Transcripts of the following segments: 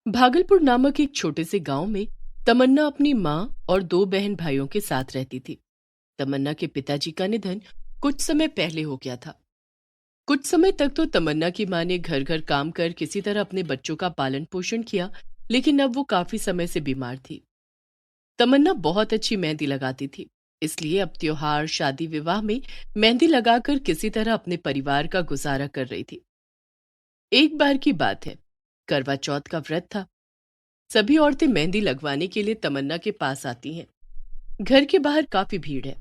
भागलपुर नामक एक छोटे से गांव में तमन्ना अपनी माँ और दो बहन भाइयों के साथ रहती थी। तमन्ना के पिताजी का निधन कुछ समय पहले हो गया था। कुछ समय तक तो तमन्ना की माँ ने घर घर काम कर किसी तरह अपने बच्चों का पालन पोषण किया, लेकिन अब वो काफी समय से बीमार थी। तमन्ना बहुत अच्छी मेहंदी लगाती थी, इसलिए अब त्योहार शादी विवाह में मेहंदी लगाकर किसी तरह अपने परिवार का गुजारा कर रही थी। एक बार की बात है, करवा चौथ का व्रत था। सभी औरतें मेहंदी लगवाने के लिए तमन्ना के पास आती हैं। घर के बाहर काफी भीड़ है।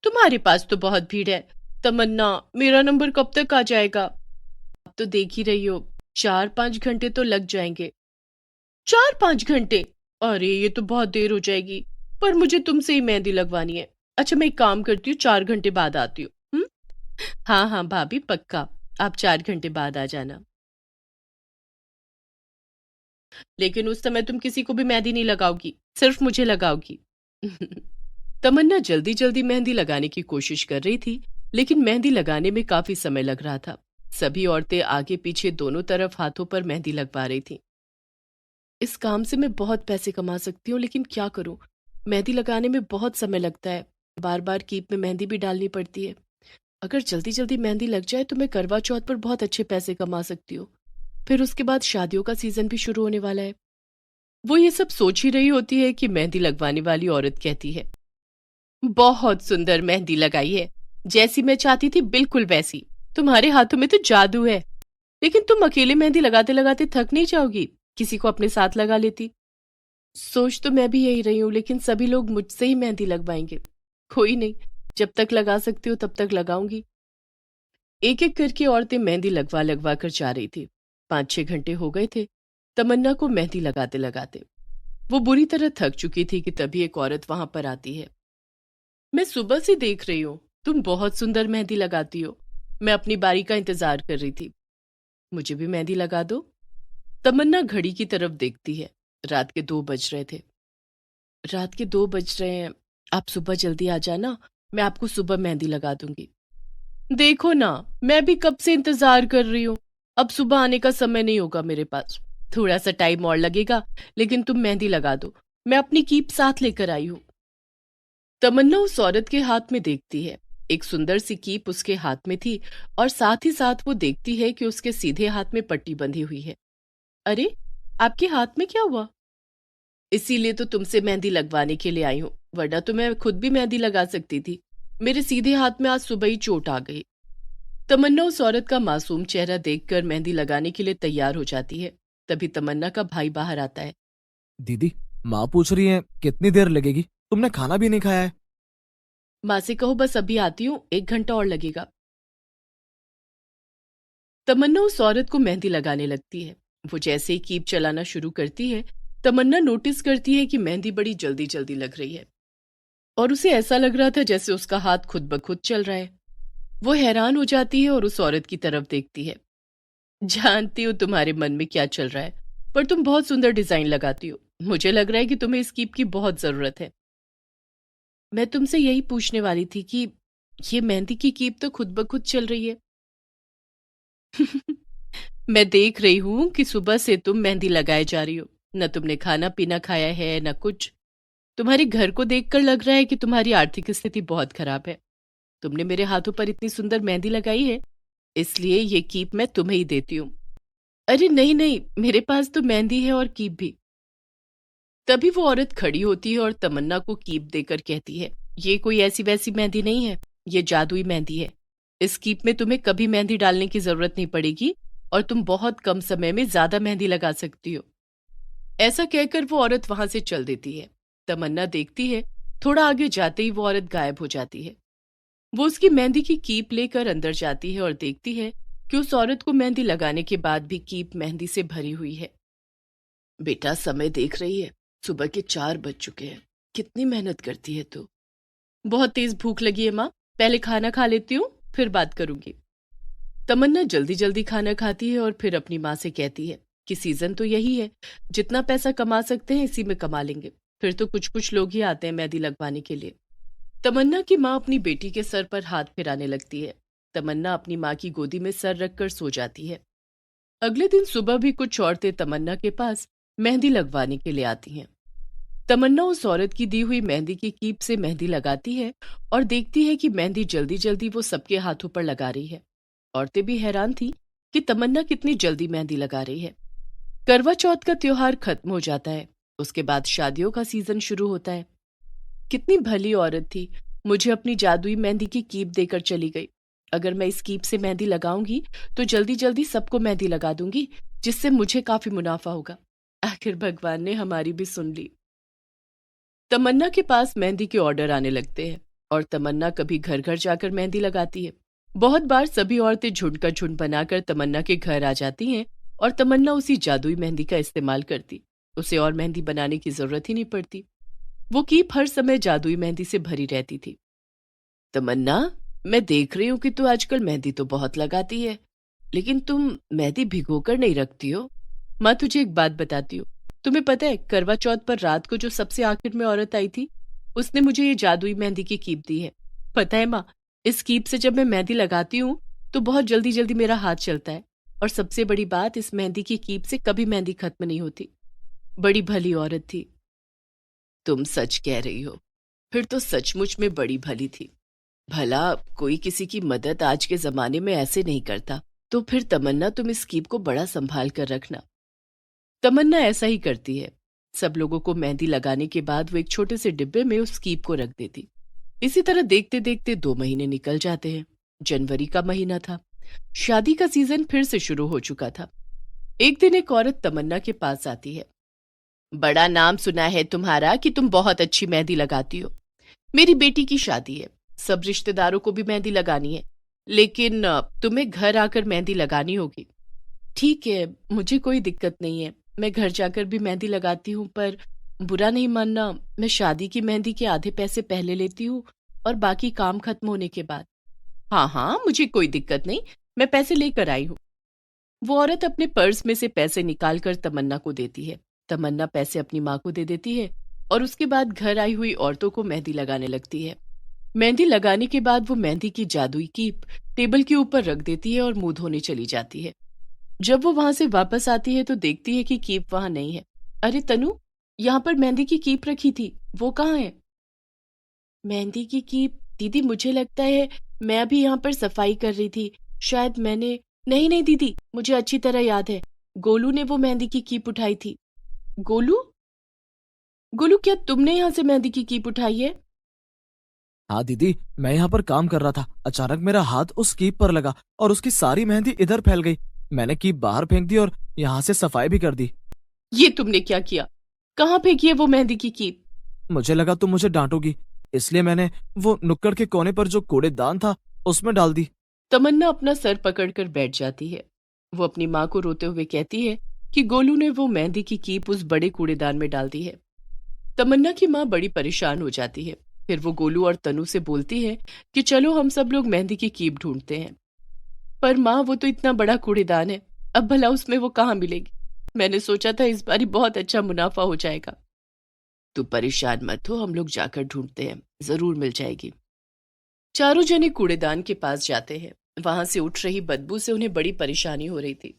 तुम्हारे पास तो बहुत भीड़ है तमन्ना, मेरा नंबर कब तक आ जाएगा? अब तो देख ही रही हो, 4-5 घंटे तो लग जाएंगे। 4-5 घंटे? अरे ये तो बहुत देर हो जाएगी। पर मुझे तुमसे ही मेहंदी लगवानी है। अच्छा मैं एक काम करती हूँ, 4 घंटे बाद आती हूँ। हाँ हाँ भाभी, पक्का। आप 4 घंटे बाद आ जाना। लेकिन उस समय तुम किसी को भी मेहंदी नहीं लगाओगी, सिर्फ मुझे लगाओगी। तमन्ना जल्दी जल्दी मेहंदी लगाने की कोशिश कर रही थी, लेकिन मेहंदी लगाने में काफी समय लग रहा था। सभी औरतें आगे पीछे दोनों तरफ हाथों पर मेहंदी लगवा रही थी। इस काम से मैं बहुत पैसे कमा सकती हूँ, लेकिन क्या करूँ? मेहंदी लगाने में बहुत समय लगता है, बार बार कीप में मेहंदी भी डालनी पड़ती है। अगर जल्दी जल्दी मेहंदी लग जाए तो मैं करवा चौथ पर बहुत अच्छे पैसे कमा सकती हूँ। फिर उसके बाद शादियों का सीजन भी शुरू होने वाला है। वो ये सब सोच ही रही होती है कि मेहंदी लगवाने वाली औरत कहती है, बहुत सुंदर मेहंदी लगाई है, जैसी मैं चाहती थी बिल्कुल वैसी। तुम्हारे हाथों में तो जादू है। लेकिन तुम अकेले मेहंदी लगाते लगाते थक नहीं जाओगी? किसी को अपने साथ लगा लेती। सोच तो मैं भी यही रही हूँ, लेकिन सभी लोग मुझसे ही मेहंदी लगवाएंगे। कोई नहीं, जब तक लगा सकती हूँ तब तक लगाऊंगी। एक एक करके औरतें मेहंदी लगवा लगवा कर जा रही थी। 5-6 घंटे हो गए थे तमन्ना को मेहंदी लगाते लगाते। वो बुरी तरह थक चुकी थी कि तभी एक औरत वहां पर आती है। मैं सुबह से देख रही हूँ, तुम बहुत सुंदर मेहंदी लगाती हो। मैं अपनी बारी का इंतजार कर रही थी। मुझे भी मेहंदी लगा दो। तमन्ना घड़ी की तरफ देखती है। रात के 2 बज रहे थे। रात के 2 बज रहे हैं। आप सुबह जल्दी आ जाना, मैं आपको सुबह मेहंदी लगा दूंगी। देखो ना, मैं भी कब से इंतजार कर रही हूँ। अब सुबह आने का समय नहीं होगा मेरे पास। थोड़ा सा टाइम और लगेगा, लेकिन तुम मेहंदी लगा दो। मैं अपनी कीप साथ लेकर आई हूँ। तमन्ना उस औरत के हाथ में देखती है। एक सुंदर सी कीप उसके हाथ में थी, और साथ ही साथ वो देखती है कि उसके सीधे हाथ में पट्टी बंधी हुई है। अरे, आपके हाथ में क्या हुआ? इसीलिए तो तुमसे मेहंदी लगवाने के लिए आई हूँ, वरना तो मैं खुद भी मेहंदी लगा सकती थी। मेरे सीधे हाथ में आज सुबह ही चोट आ गई। तमन्ना उस औरत का मासूम चेहरा देखकर मेहंदी लगाने के लिए तैयार हो जाती है। तभी तमन्ना का भाई बाहर आता है। दीदी, माँ पूछ रही है कितनी देर लगेगी? तुमने खाना भी नहीं खाया है। माँ से कहो बस अभी आती हूँ, 1 घंटा और लगेगा। तमन्ना उस औरत को मेहंदी लगाने लगती है। वो जैसे ही कीप चलाना शुरू करती है, तमन्ना नोटिस करती है कि मेहंदी बड़ी जल्दी जल्दी लग रही है, और उसे ऐसा लग रहा था जैसे उसका हाथ खुद ब खुद चल रहा है। वो हैरान हो जाती है और उस औरत की तरफ देखती है। जानती हूँ तुम्हारे मन में क्या चल रहा है, पर तुम बहुत सुंदर डिजाइन लगाती हो। मुझे लग रहा है कि तुम्हें इस कीप की बहुत जरूरत है। मैं तुमसे यही पूछने वाली थी कि ये मेहंदी की कीप तो खुद ब खुद चल रही है। मैं देख रही हूं कि सुबह से तुम मेहंदी लगाए जा रही हो। न तुमने खाना पीना खाया है न कुछ। तुम्हारे घर को देखकर लग रहा है कि तुम्हारी आर्थिक स्थिति बहुत खराब है। तुमने मेरे हाथों पर इतनी सुंदर मेहंदी लगाई है, इसलिए ये कीप मैं तुम्हें ही देती हूँ। अरे नहीं नहीं, मेरे पास तो मेहंदी है और कीप भी। तभी वो औरत खड़ी होती है और तमन्ना को कीप देकर कहती है, ये कोई ऐसी वैसी मेहंदी नहीं है, ये जादुई मेहंदी है। इस कीप में तुम्हें कभी मेहंदी डालने की जरूरत नहीं पड़ेगी, और तुम बहुत कम समय में ज्यादा मेहंदी लगा सकती हो। ऐसा कहकर वो औरत वहां से चल देती है। तमन्ना देखती है, थोड़ा आगे जाते ही वो औरत गायब हो जाती है। वो उसकी मेहंदी की कीप लेकर अंदर जाती है और देखती है कि उस औरत को मेहंदी लगाने के बाद भी कीप मेहंदी से भरी हुई है। बेटा, समय देख रही है, सुबह के 4 बज चुके हैं। कितनी मेहनत करती है तू। बहुत तेज भूख लगी है माँ, पहले खाना खा लेती हूँ, फिर बात करूंगी। तमन्ना जल्दी जल्दी खाना खाती है और फिर अपनी माँ से कहती है कि सीजन तो यही है, जितना पैसा कमा सकते हैं इसी में कमा लेंगे। फिर तो कुछ कुछ लोग ही आते हैं मेहंदी लगवाने के लिए। तमन्ना की माँ अपनी बेटी के सर पर हाथ फिराने लगती है। तमन्ना अपनी माँ की गोदी में सर रखकर सो जाती है। अगले दिन सुबह भी कुछ औरतें तमन्ना के पास मेहंदी लगवाने के लिए आती हैं। तमन्ना उस औरत की दी हुई मेहंदी की कीप से मेहंदी लगाती है और देखती है कि मेहंदी जल्दी जल्दी वो सबके हाथों पर लगा रही है। औरतें भी हैरान थी कि तमन्ना कितनी जल्दी मेहंदी लगा रही है। करवा चौथ का त्योहार खत्म हो जाता है। उसके बाद शादियों का सीजन शुरू होता है। कितनी भली औरत थी, मुझे अपनी जादुई मेहंदी की कीप देकर चली गई। अगर मैं इस कीप से मेहंदी लगाऊंगी तो जल्दी जल्दी सबको मेहंदी लगा दूंगी, जिससे मुझे काफी मुनाफा होगा। आखिर भगवान ने हमारी भी सुन ली। तमन्ना के पास मेहंदी के ऑर्डर आने लगते हैं और तमन्ना कभी घर घर जाकर मेहंदी लगाती है। बहुत बार सभी औरतें झुंड का झुंड बनाकर तमन्ना के घर आ जाती हैं और तमन्ना उसी जादुई मेहंदी का इस्तेमाल करती। उसे और मेहंदी बनाने की जरूरत ही नहीं पड़ती। वो कीप हर समय जादुई मेहंदी से भरी रहती थी। तमन्ना, मैं देख रही हूँ कि तू आजकल मेहंदी तो बहुत लगाती है, लेकिन तुम मेहंदी भिगोकर नहीं रखती हो। माँ, तुझे एक बात बताती हूँ। तुम्हें पता है, करवा चौथ पर रात को जो सबसे आखिर में औरत आई थी, उसने मुझे ये जादुई मेहंदी की कीप दी है। पता है माँ, इस कीप से जब मैं मेहंदी लगाती हूँ तो बहुत जल्दी जल्दी मेरा हाथ चलता है। और सबसे बड़ी बात, इस मेहंदी की कीप से कभी मेहंदी खत्म नहीं होती। बड़ी भली औरत थी। तुम सच कह रही हो। फिर तो सचमुच में बड़ी भली थी। भला कोई किसी की मदद आज के जमाने में ऐसे नहीं करता। तो फिर तमन्ना, तुम इस कीप को बड़ा संभाल कर रखना। तमन्ना ऐसा ही करती है। सब लोगों को मेहंदी लगाने के बाद वो एक छोटे से डिब्बे में उस कीप को रख देती। इसी तरह देखते देखते 2 महीने निकल जाते हैं। जनवरी का महीना था। शादी का सीजन फिर से शुरू हो चुका था। एक दिन एक औरत तमन्ना के पास आती है। बड़ा नाम सुना है तुम्हारा कि तुम बहुत अच्छी मेहंदी लगाती हो। मेरी बेटी की शादी है, सब रिश्तेदारों को भी मेहंदी लगानी है, लेकिन तुम्हें घर आकर मेहंदी लगानी होगी। ठीक है, मुझे कोई दिक्कत नहीं है, मैं घर जाकर भी मेहंदी लगाती हूँ, पर बुरा नहीं मानना, मैं शादी की मेहंदी के आधे पैसे पहले लेती हूँ और बाकी काम खत्म होने के बाद। हाँ हाँ, मुझे कोई दिक्कत नहीं, मैं पैसे लेकर आई हूँ। वो औरत अपने पर्स में से पैसे निकालकर तमन्ना को देती है। तमन्ना पैसे अपनी माँ को दे देती है और उसके बाद घर आई हुई औरतों को मेहंदी लगाने लगती है। मेहंदी लगाने के बाद वो मेहंदी की जादुई कीप टेबल के ऊपर रख देती है और मुंह धोने चली जाती है। जब वो वहां से वापस आती है तो देखती है कि कीप वहां नहीं है। अरे तनु, यहाँ पर मेहंदी की कीप रखी थी, वो कहाँ है? मेहंदी की कीप? दीदी, मुझे लगता है मैं अभी यहाँ पर सफाई कर रही थी, शायद मैंने। नहीं नहीं दीदी, मुझे अच्छी तरह याद है, गोलू ने वो मेहंदी की कीप उठाई थी। गोलू? गोलू, क्या तुमने यहाँ से मेहंदी की कीप उठाई है? हाँ दीदी, मैं यहाँ पर काम कर रहा था, अचानक मेरा हाथ उस कीप पर लगा और उसकी सारी मेहंदी इधर फैल गई। मैंने कीप बाहर फेंक दी और यहाँ से सफाई भी कर दी। ये तुमने क्या किया? कहाँ फेंकी है वो मेहंदी की कीप? मुझे लगा तुम मुझे डांटोगी, इसलिए मैंने वो नुक्कड़ के कोने पर जो कूड़ेदान था उसमें डाल दी। तमन्ना अपना सर पकड़कर बैठ जाती है। वो अपनी माँ को रोते हुए कहती है कि गोलू ने वो मेहंदी की कीप उस बड़े कूड़ेदान में डाल दी है। तमन्ना की माँ बड़ी परेशान हो जाती है। फिर वो गोलू और तनु से बोलती है कि चलो हम सब लोग मेहंदी की कीप ढूंढते हैं। पर माँ, वो तो इतना बड़ा कूड़ेदान है, अब भला उसमें वो कहाँ मिलेगी? मैंने सोचा था इस बारी बहुत अच्छा मुनाफा हो जाएगा। तू परेशान मत हो, हम लोग जाकर ढूंढते हैं, जरूर मिल जाएगी। चारों जने कूड़ेदान के पास जाते हैं। वहां से उठ रही बदबू से उन्हें बड़ी परेशानी हो रही थी।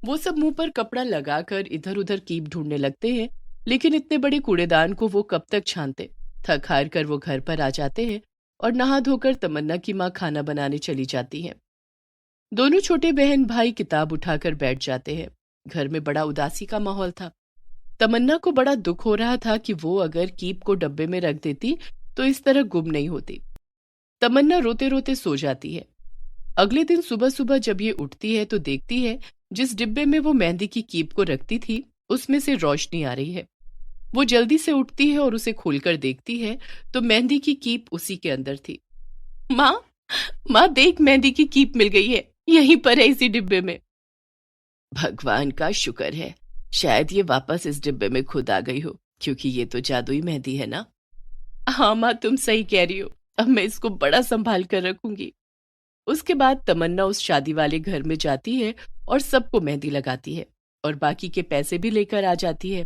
वो सब मुंह पर कपड़ा लगाकर इधर उधर कीप ढूंढने लगते हैं, लेकिन इतने बड़े कूड़ेदान को वो कब तक छानते। थक हार कर वो घर पर आ जाते हैं और नहा धोकर तमन्ना की माँ खाना बनाने चली जाती है। दोनों छोटे बहन भाई किताब उठाकर बैठ जाते हैं। घर में बड़ा उदासी का माहौल था। तमन्ना को बड़ा दुख हो रहा था कि वो अगर कीप को डब्बे में रख देती तो इस तरह गुम नहीं होती। तमन्ना रोते रोते सो जाती है। अगले दिन सुबह सुबह जब ये उठती है तो देखती है जिस डिब्बे में वो मेहंदी की कीप को रखती थी उसमें से रोशनी आ रही है। वो जल्दी से उठती है और उसे खोलकर देखती है तो मेहंदी की कीप उसी के अंदर थी। माँ, माँ देख, मेहंदी की कीप मिल गई है, यहीं पर है इसी डिब्बे में। भगवान का शुक्र है, शायद ये वापस इस डिब्बे में खुद आ गई हो, क्योंकि ये तो जादुई मेहंदी है ना। हाँ माँ, तुम सही कह रही हो, अब मैं इसको बड़ा संभाल कर रखूंगी। उसके बाद तमन्ना उस शादी वाले घर में जाती है और सबको मेहंदी लगाती है और बाकी के पैसे भी लेकर आ जाती है।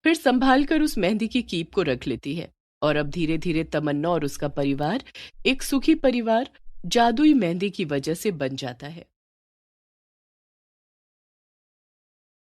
फिर संभाल कर उस मेहंदी की कीप को रख लेती है और अब धीरे धीरे तमन्ना और उसका परिवार एक सुखी परिवार जादुई मेहंदी की वजह से बन जाता है।